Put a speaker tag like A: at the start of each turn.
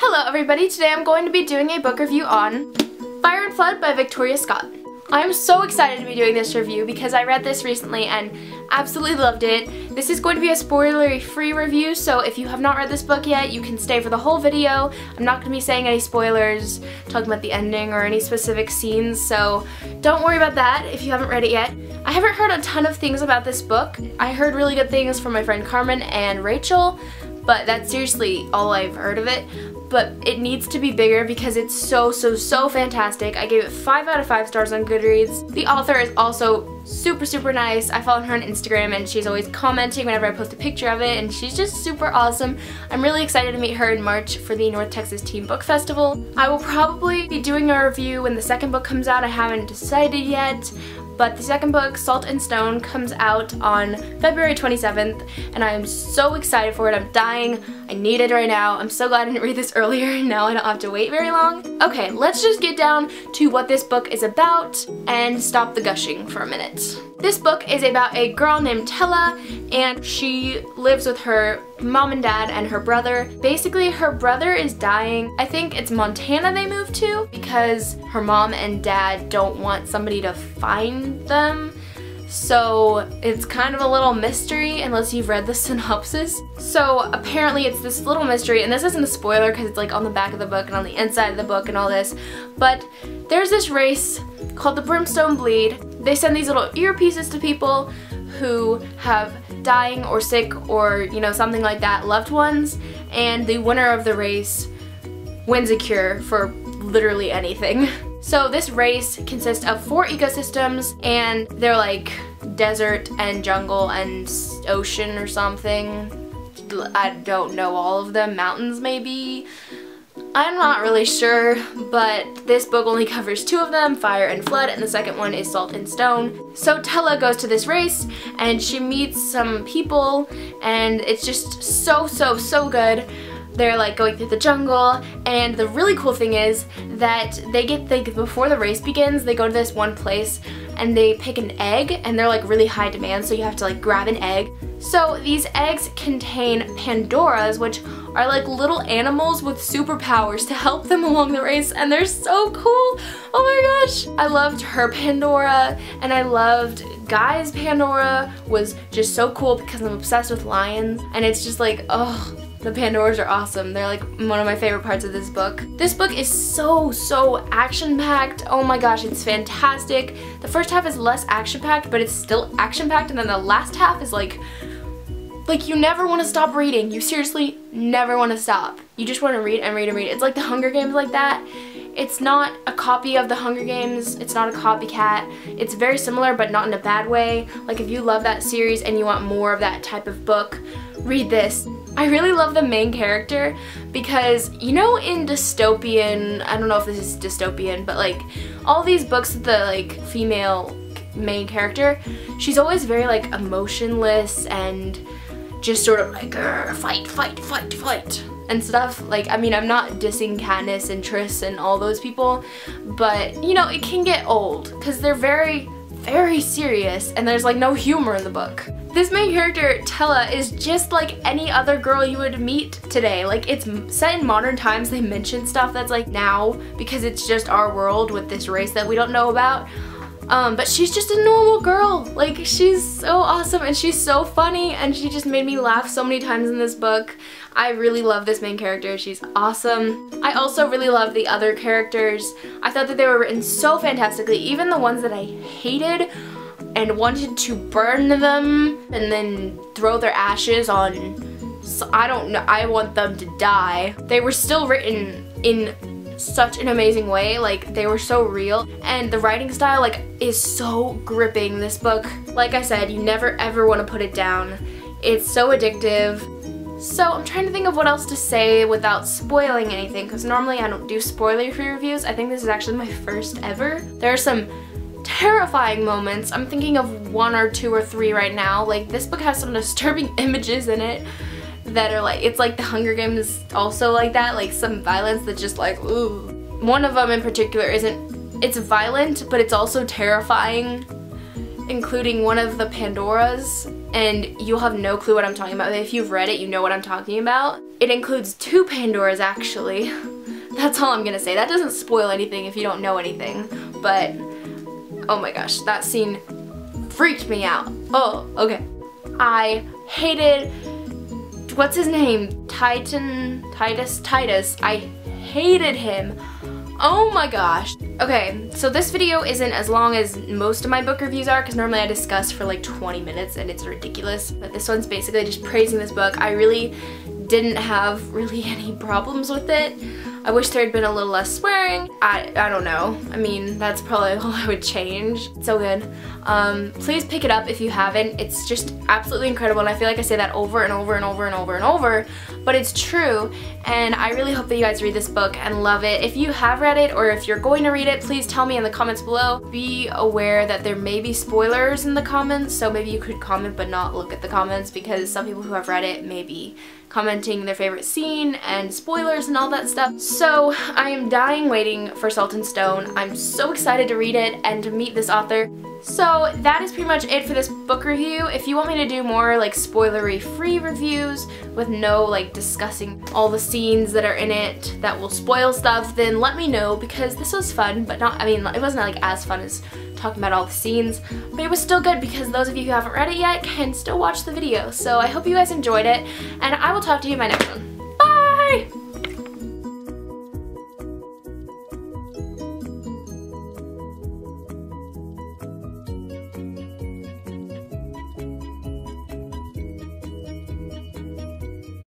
A: Hello everybody, today I'm going to be doing a book review on Fire and Flood by Victoria Scott. I'm so excited to be doing this review because I read this recently and absolutely loved it. This is going to be a spoiler-free review, so if you have not read this book yet, you can stay for the whole video. I'm not going to be saying any spoilers, talking about the ending or any specific scenes, so don't worry about that if you haven't read it yet. I haven't heard a ton of things about this book. I heard really good things from my friend Carmen and Rachel, but that's seriously all I've heard of it. But it needs to be bigger because it's so fantastic. I gave it 5 out of 5 stars on Goodreads. The author is also super nice. I follow her on Instagram and she's always commenting whenever I post a picture of it, and she's just super awesome. I'm really excited to meet her in March for the North Texas Teen Book Festival. I will probably be doing a review when the second book comes out. I haven't decided yet. But the second book, Salt and Stone, comes out on February 27th, and I am so excited for it. I'm dying. I need it right now. I'm so glad I didn't read this earlier, and now I don't have to wait very long. Okay, let's just get down to what this book is about and stop the gushing for a minute. This book is about a girl named Tella, and she lives with her mom and dad and her brother. Basically, her brother is dying. I think it's Montana they moved to because her mom and dad don't want somebody to find them. So it's kind of a little mystery unless you've read the synopsis. So apparently it's this little mystery, and this isn't a spoiler because it's like on the back of the book and on the inside of the book and all this, but there's this race called the Brimstone Bleed. They send these little earpieces to people who have dying or sick or, you know, something like that, loved ones, and the winner of the race wins a cure for literally anything. So this race consists of 4 ecosystems, and they're like desert and jungle and ocean or something. I don't know all of them. Mountains maybe? I'm not really sure, but this book only covers 2 of them, Fire and Flood, and the second one is Salt and Stone. So Tella goes to this race and she meets some people, and it's just so good. They're like going through the jungle, and the really cool thing is that before the race begins, they go to this one place and they pick an egg, and they're like really high demand, so you have to like grab an egg. So these eggs contain Pandoras, which are like little animals with superpowers to help them along the race, and they're so cool. Oh my gosh. I loved her Pandora, and I loved Guy's Pandora was just so cool because I'm obsessed with lions, and it's just like, oh, the Pandoras are awesome. They're like one of my favorite parts of this book. This book is so action-packed. Oh my gosh, it's fantastic. The first half is less action-packed, but it's still action-packed, and then the last half is like you never want to stop reading. You seriously never want to stop. You just want to read and read and read. It's like the Hunger Games like that. It's not a copy of the Hunger Games. It's not a copycat. It's very similar, but not in a bad way. Like if you love that series and you want more of that type of book, read this. I really love the main character because, you know, in dystopian, I don't know if this is dystopian, but like all these books with the like female main character, she's always very like emotionless and just sort of like fight and stuff. Like, I mean, I'm not dissing Katniss and Triss and all those people, but you know, it can get old because they're very serious and there's like no humor in the book. This main character, Tella, is just like any other girl you would meet today. Like, it's set in modern times. They mention stuff that's like now because it's just our world with this race that we don't know about. But she's just a normal girl. Like, she's so awesome and she's so funny, and she just made me laugh so many times in this book. I really love this main character. She's awesome. I also really love the other characters. I thought that they were written so fantastically, even the ones that I hated and wanted to burn them and then throw their ashes on, I don't know, I want them to die. They were still written in such an amazing way. Like, they were so real, and the writing style like is so gripping. This book, like I said, you never ever want to put it down. It's so addictive. So I'm trying to think of what else to say without spoiling anything, because normally I don't do spoiler-free reviews. I think this is actually my first ever. There are some terrifying moments. I'm thinking of 1 or 2 or 3 right now. Like, this book has some disturbing images in it that are like, it's like the Hunger Games also like that, like some violence that's just like, ooh. One of them in particular it's violent, but it's also terrifying, including one of the Pandoras, and you'll have no clue what I'm talking about. If you've read it, you know what I'm talking about. It includes 2 Pandoras actually. That's all I'm gonna say. That doesn't spoil anything if you don't know anything, but oh my gosh, that scene freaked me out. Oh, okay. I hated, what's his name? Titus. I hated him. Oh my gosh. Okay, so this video isn't as long as most of my book reviews are because normally I discuss for like 20 minutes and it's ridiculous. But this one's basically just praising this book. I really didn't have really any problems with it. I wish there had been a little less swearing. I don't know. I mean, that's probably all I would change. It's so good. Please pick it up if you haven't. It's just absolutely incredible, and I feel like I say that over and over and over and over and over, but it's true, and I really hope that you guys read this book and love it. If you have read it or if you're going to read it, please tell me in the comments below. Be aware that there may be spoilers in the comments, so maybe you could comment but not look at the comments because some people who have read it may be commenting their favorite scene and spoilers and all that stuff. So I am dying waiting for Salt and Stone. I'm so excited to read it and to meet this author. So that is pretty much it for this book review. If you want me to do more like spoilery free reviews with no like discussing all the scenes that are in it that will spoil stuff, then let me know because this was fun, but not, I mean, it wasn't like as fun as talking about all the scenes, but it was still good because those of you who haven't read it yet can still watch the video. So I hope you guys enjoyed it, and I will talk to you in my next one.